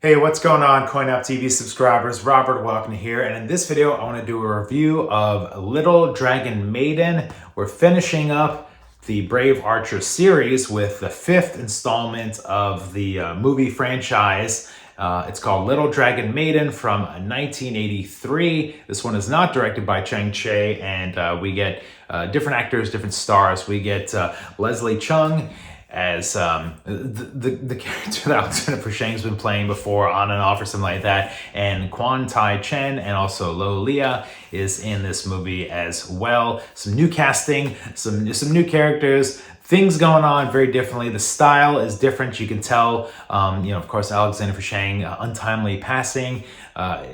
Hey, what's going on, CoinOpTV subscribers? Robert Welcome here, and in this video I want to do a review of Little Dragon Maiden. We're finishing up the Brave Archer series with the 5th installment of the movie franchise. It's called Little Dragon Maiden from 1983. This one is not directed by Cheung, and we get different actors, different stars. We get Leslie Cheung as the character that Alexander Shang's been playing before on and off or something like that, and Kuan Chen and also Lo Lia is in this movie as well. Some new casting, some new characters, things going on very differently. The style is different. You can tell, of course, Alexander Shang untimely passing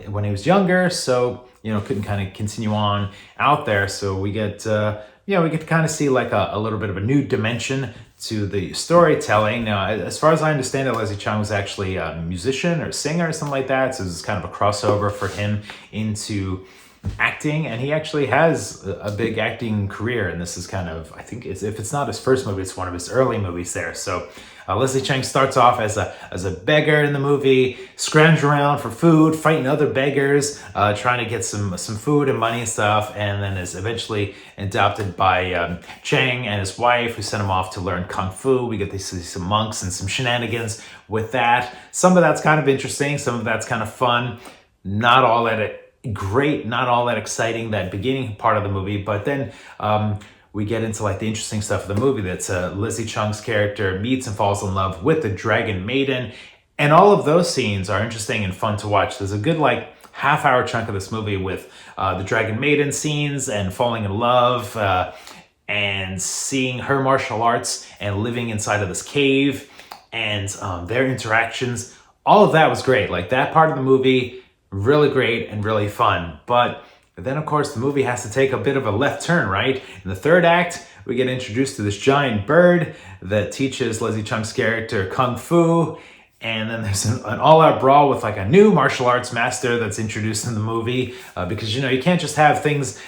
when he was younger, so couldn't kind of continue on out there. So we get we get to kind of see like a little bit of a new dimension to the storytelling. Now, as far as I understand it, Leslie Cheung was actually a musician or singer or something like that. So this is kind of a crossover for him into acting, and he actually has a big acting career. And this is kind of, I think, if it's not his first movie, it's one of his early movies there. So Leslie Cheung starts off as a beggar in the movie, scrounging around for food, fighting other beggars, trying to get some food and money and stuff, and then is eventually adopted by Chen and his wife, who sent him off to learn kung fu. We get to see some monks and some shenanigans with that. Some of that's kind of interesting, some of that's kind of fun. Not all that great, not all that exciting, that beginning part of the movie, but then we get into like the interesting stuff of the movie. That's Leslie Cheung's character meets and falls in love with the Dragon Maiden, and all of those scenes are interesting and fun to watch. There's a good like half-hour chunk of this movie with the Dragon Maiden scenes and falling in love and seeing her martial arts and living inside of this cave and their interactions. All of that was great. Like that part of the movie, really great and really fun. But then, of course, the movie has to take a bit of a left turn, right? In the third act, we get introduced to this giant bird that teaches Leslie Cheung's character kung fu. And then there's an all-out brawl with like a new martial arts master that's introduced in the movie. Because, you can't just have things,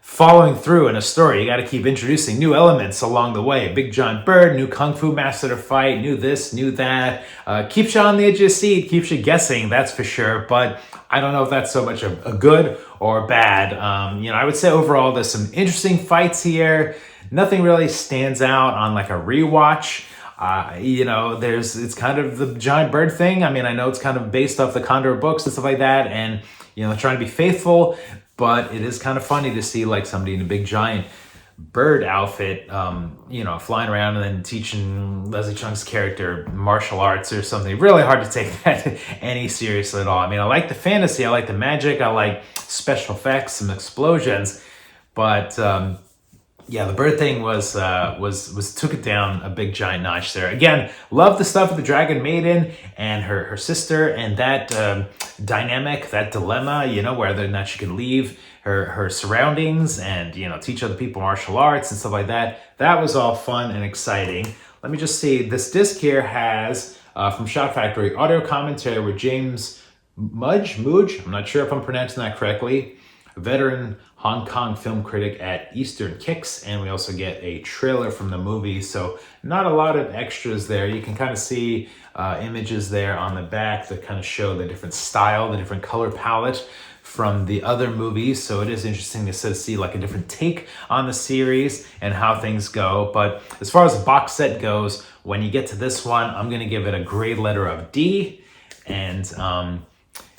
following through in a story. You got to keep introducing new elements along the way. Big giant bird, new kung fu master to fight, new this, new that. Keeps you on the edge of your seat, keeps you guessing, that's for sure. But I don't know if that's so much a good or bad. I would say overall there's some interesting fights here. Nothing really stands out on like a rewatch. It's kind of the giant bird thing. I mean, I know it's kind of based off the Condor books and stuff like that, and trying to be faithful, but it is kind of funny to see like somebody in a big giant bird outfit, flying around and then teaching Leslie Cheung's character martial arts or something. Really hard to take that any seriously at all. I mean, I like the fantasy, I like the magic, I like special effects, some explosions, but the bird thing was took it down a big giant notch there. Again, love the stuff with the Dragon Maiden and her sister and that dynamic, that dilemma, whether or not she can leave her surroundings and teach other people martial arts and stuff like that. That was all fun and exciting. Let me just see. This disc here has from Shout Factory audio commentary with James Mudge. I'm not sure if I'm pronouncing that correctly. A veteran Hong Kong film critic at Eastern Kicks, and we also get a trailer from the movie, so not a lot of extras there. You can kind of see images there on the back that kind of show the different style, the different color palette from the other movies, so it is interesting to see like a different take on the series and how things go. But as far as the box set goes, when you get to this one, I'm going to give it a grade letter of D, and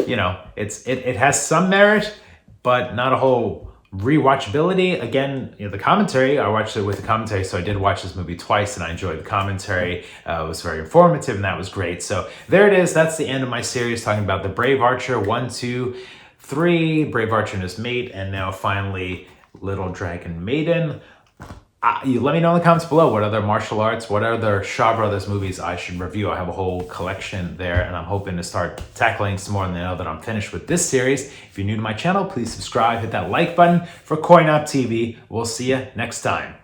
it has some merit, but not a whole rewatchability. Again, the commentary, I watched it with the commentary, so I did watch this movie twice and I enjoyed the commentary. It was very informative and that was great. So there it is. That's the end of my series talking about the Brave Archer 1, 2, 3, Brave Archer and his mate, and now finally Little Dragon Maiden. You let me know in the comments below what other martial arts, what other Shaw Brothers movies I should review. I have a whole collection there, and I'm hoping to start tackling some more now that I'm finished with this series. If you're new to my channel, please subscribe, hit that like button for CoinOpTV. We'll see you next time.